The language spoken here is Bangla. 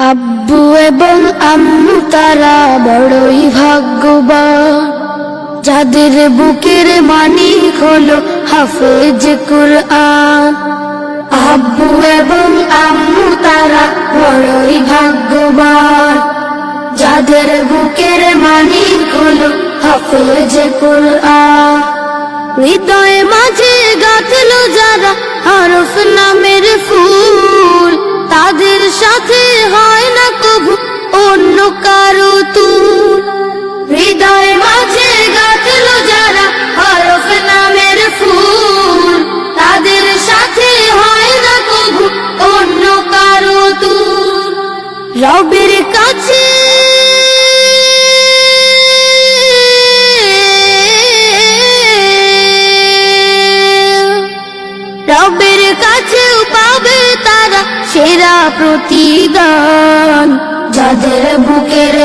আব্বু এবং আম্মু তারা বড়ই ভাগ্যবান, যাদের বুকের মানিক হলো হাফেজ কুরআন। আব্বু এবং আম্মু তারা বড়ই ভাগ্যবান, যাদের বুকের মানিক হলো হাফেজ কুরআন। হৃদয়ে মাঝে গাঁথলো যারা হরফ নামের ফুল, তাদের সাথে হয় না কবু অন্য কারো তুল। হৃদয়ে মাঝে গাঁথলো যারা হরফ নামের ফুল, তাদের সাথে হয় না কবু অন্য কারো তুল। রবের কাছে রবের কাছেও পাবে তারা সেরা প্রতিদান, যাদের বুকের